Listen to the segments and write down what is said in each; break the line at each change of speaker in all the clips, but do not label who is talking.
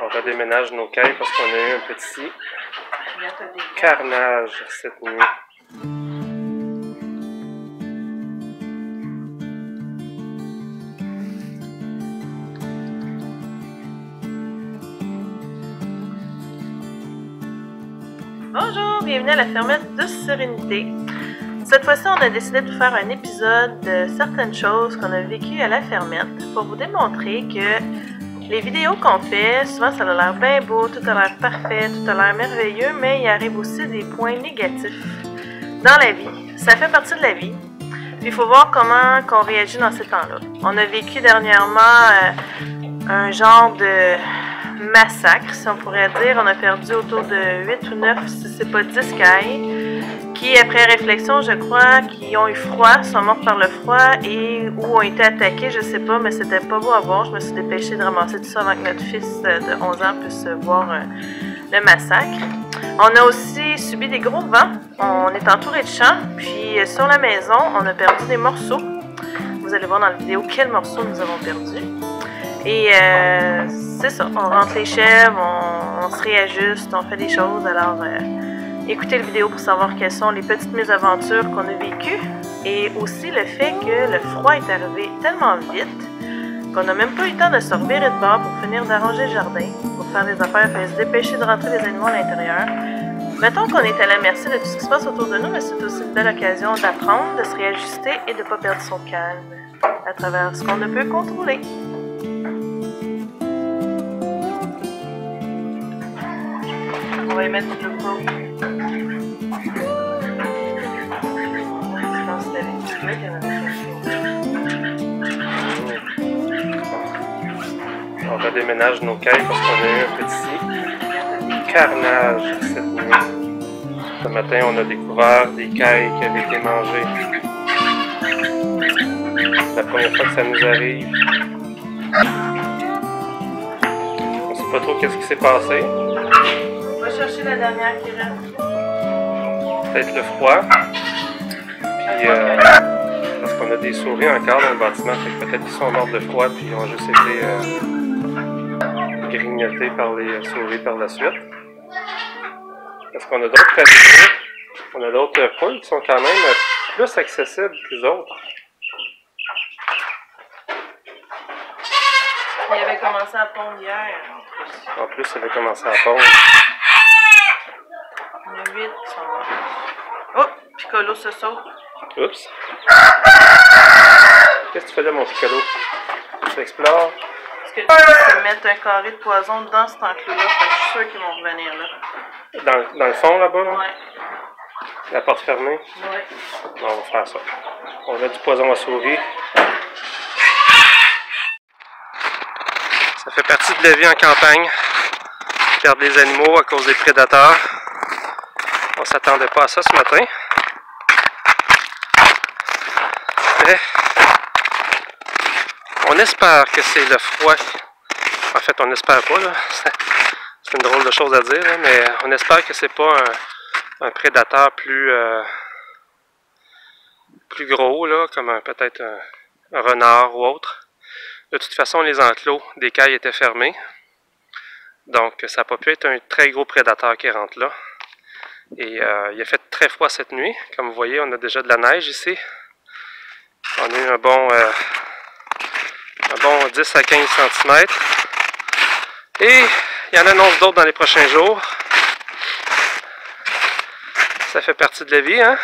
On redéménage nos cailles parce qu'on a eu un petit carnage cette nuit.
Bonjour, bienvenue à la fermette de Sérénité. Cette fois-ci, on a décidé de faire un épisode de certaines choses qu'on a vécues à la fermette pour vous démontrer que les vidéos qu'on fait, souvent ça a l'air bien beau, tout a l'air parfait, tout a l'air merveilleux, mais il arrive aussi des points négatifs dans la vie. Ça fait partie de la vie. Puis il faut voir comment on réagit dans ces temps-là. On a vécu dernièrement un genre de massacre, si on pourrait dire. On a perdu autour de 8 ou 9, si c'est pas 10 cailles, qui, après réflexion, je crois, qui ont eu froid, sont mortes par le froid et ou ont été attaquées, je sais pas, mais c'était pas beau à voir. Je me suis dépêchée de ramasser tout ça avant que notre fils de 11 ans puisse voir le massacre. On a aussi subi des gros vents. On est entouré de champs, puis sur la maison, on a perdu des morceaux. Vous allez voir dans la vidéo quels morceaux nous avons perdus. Et c'est ça, on rentre les chèvres, on se réajuste, on fait des choses. Alors, écoutez la vidéo pour savoir quelles sont les petites mésaventures qu'on a vécues. Et aussi le fait que le froid est arrivé tellement vite qu'on n'a même pas eu le temps de se revirer de bord pour finir d'arranger le jardin, pour faire des affaires, faire se dépêcher de rentrer les animaux à l'intérieur. Mettons qu'on est à la merci de tout ce qui se passe autour de nous, mais c'est aussi une belle occasion d'apprendre, de se réajuster et de ne pas perdre son calme à travers ce qu'on ne peut contrôler. On va y mettre le pro. Je pense que c'était avec du bleu qu'il y en avait quelque chose.
On redéménage nos cailles parce qu'on a eu un petit carnage cette nuit. Ce matin, on a découvert des cailles qui avaient été mangées. C'est la première fois que ça nous arrive. On ne sait pas trop qu'est-ce qui s'est passé.
On va chercher la dernière qui reste.
Peut-être le froid. Puis, parce qu'on a des souris encore dans le bâtiment, fait que peut-être qu'ils sont morts de froid puis ils ont juste été grignotés par les souris par la suite. Est-ce qu'on a d'autres animaux? On a d'autres poules qui sont quand même plus accessibles que les autres.
Il avait commencé à pondre hier.
En plus, ça avait commencé à pondre.
Il y en a 8 qui sont morts. Oh! Piccolo se saute.
Oups! Qu'est-ce que tu fais là, mon Piccolo? Tu explores?
Parce que je vais mettre un carré de poison dans cet enclos-là, parce que je suis sûre qu'ils vont revenir là.
Dans le fond, là-bas? Là?
Ouais.
La porte fermée?
Ouais.
Non, on va faire ça. On a du poison à souris. Ça fait partie de la vie en campagne. Perdre des animaux à cause des prédateurs. On s'attendait pas à ça ce matin. Mais on espère que c'est le froid. En fait, on n'espère pas, là. C'est une drôle de chose à dire, là, mais on espère que c'est pas un prédateur plus gros, là, comme peut-être un renard ou autre. De toute façon, les enclos des cailles étaient fermés. Donc, ça n'a pas pu être un très gros prédateur qui rentre là. Et il a fait très froid cette nuit. Comme vous voyez, on a déjà de la neige ici. On a eu un bon 10 à 15 cm. Et il y en annonce d'autres dans les prochains jours. Ça fait partie de la vie, hein?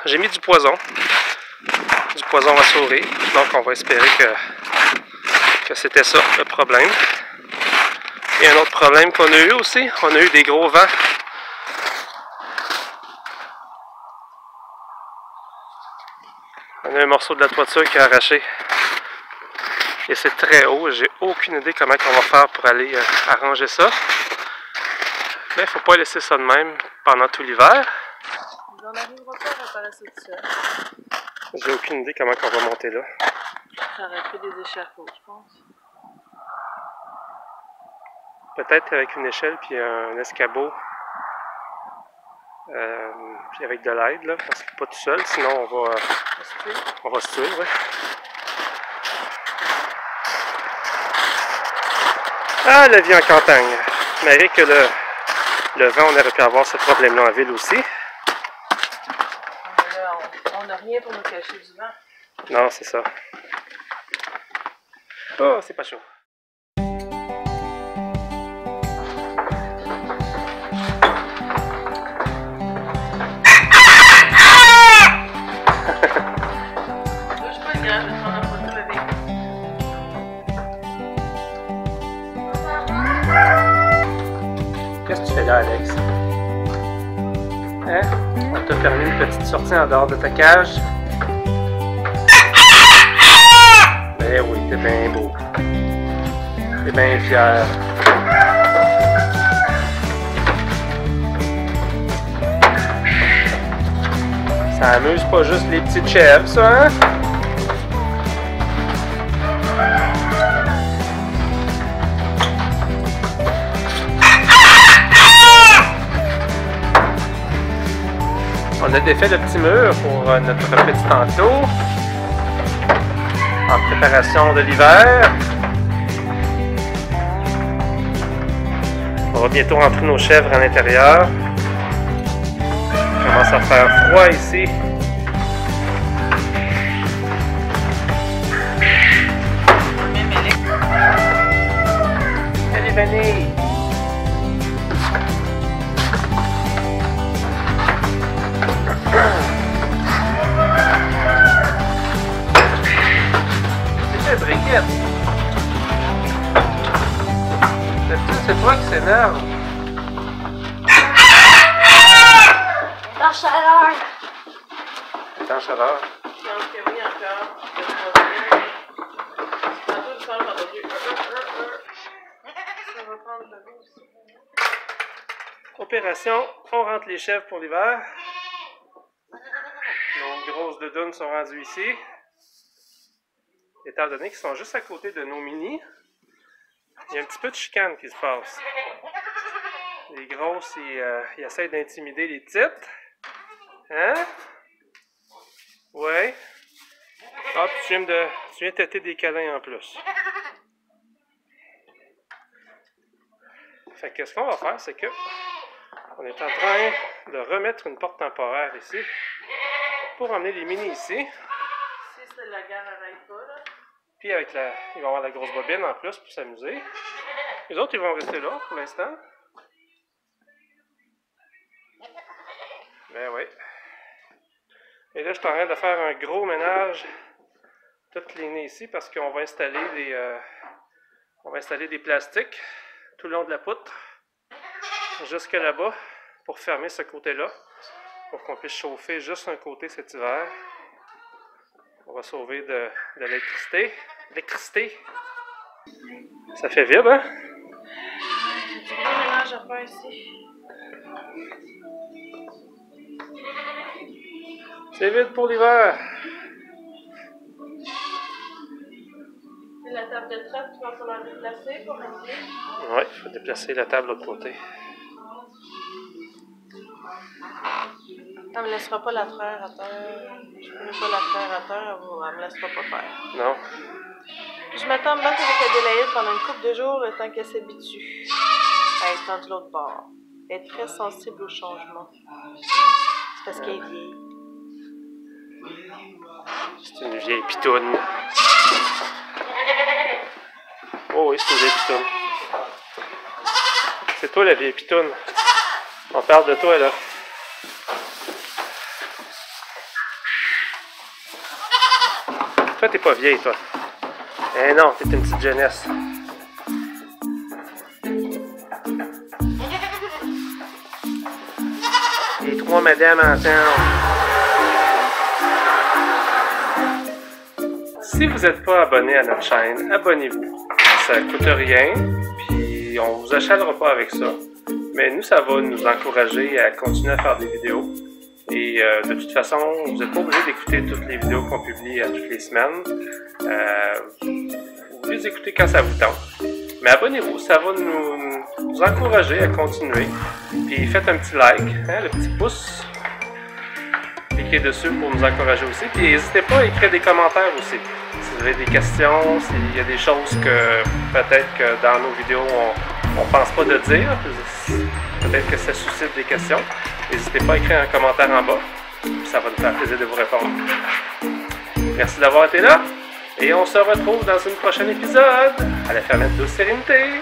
J'ai mis du poison. Du poison à souris. Donc on va espérer que c'était ça le problème. Et un autre problème qu'on a eu aussi, on a eu des gros vents. On a un morceau de la toiture qui a arraché. Et c'est très haut, j'ai aucune idée comment on va faire pour aller arranger ça. Mais il ne faut pas laisser ça de même pendant tout l'hiver.
On n'arrivera pas à réparer ça tout seul.
J'ai aucune idée comment on va monter là.
Ça aurait pris des échafauds, je pense.
Peut-être avec une échelle puis un escabeau. Puis avec de l'aide, là, parce que pas tout seul, sinon on va se tuer, ouais. Ah, la vie en campagne. Malgré que le vent, on aurait pu avoir ce problème-là en ville aussi.
Mais là, on n'a rien pour nous cacher du vent.
Non, c'est ça. Oh, c'est pas chaud. Qu'est-ce que tu fais là, Alex? Hein? On t'a permis une petite sortie en dehors de ta cage? Ben oui, t'es bien beau. T'es bien fier. Ça amuse pas juste les petites chèvres, ça, hein? On a défait le petit mur pour notre petit enclos en préparation de l'hiver. On va bientôt rentrer nos chèvres à l'intérieur. Il commence à faire froid ici. Salut Vanille! C'est la briquette! C'est toi qui s'énerve!
La chaleur!
T'es en chaleur?
Je pense que oui, encore. Tantôt, je parle entendu. Ça va prendre le goût aussi.
Opération, on rentre les chèvres pour l'hiver. Nos grosses doudounes sont rendues ici. Étant donné qu'ils sont juste à côté de nos minis, il y a un petit peu de chicane qui se passe. Les grosses, ils essaient d'intimider les petites. Hein? Ouais. Ah, puis tu viens têter des câlins en plus. Fait que ce qu'on va faire, c'est que on est en train de remettre une porte temporaire ici pour emmener les minis ici.
Si c'est la gare arrête pas, là.
Puis avec il va y avoir la grosse bobine en plus pour s'amuser. Les autres, ils vont rester là pour l'instant. Ben oui. Et là, je suis en train de faire un gros ménage toutes les nez ici parce qu'on va installer des plastiques tout le long de la poutre jusque là-bas pour fermer ce côté-là pour qu'on puisse chauffer juste un côté cet hiver. On va sauver de l'électricité. L'électricité! Ça fait vide, hein?
Il y a du gros ménage à faire ici.
C'est vide pour l'hiver!
C'est la table de traite qu'il va falloir déplacer pour rentrer.
Oui, il faut déplacer la table de l'autre côté.
Elle me laissera pas la traire à terre. Je ne peux pas la traire à terre, elle me laissera pas faire.
Non?
Je m'attends à me battre avec Adélaïde pendant une couple de jours le temps qu'elle s'habitue à être dans de l'autre bord. Elle est très sensible au changement. C'est parce qu'elle est vieille.
C'est une vieille pitoune. Oh oui, c'est une vieille pitoune. C'est toi la vieille pitoune. On parle de toi là. Toi, t'es pas vieille, toi. Eh non, t'es une petite jeunesse. Les trois madames ensemble. Si vous n'êtes pas abonné à notre chaîne, abonnez-vous. Ça coûte rien, puis on vous achalera pas avec ça. Mais nous, ça va nous encourager à continuer à faire des vidéos. Et de toute façon, vous n'êtes pas obligé d'écouter toutes les vidéos qu'on publie toutes les semaines. Vous pouvez les écouter quand ça vous tente. Mais abonnez-vous, ça va nous encourager à continuer. Puis faites un petit like, hein, le petit pouce. cliquer dessus pour nous encourager aussi. Puis n'hésitez pas à écrire des commentaires aussi. Si vous avez des questions, s'il y a des choses que peut-être que dans nos vidéos on ne pense pas de dire, peut-être que ça suscite des questions, n'hésitez pas à écrire un commentaire en bas. Ça va nous faire plaisir de vous répondre. Merci d'avoir été là et on se retrouve dans un prochain épisode à la fermette de Sérénité.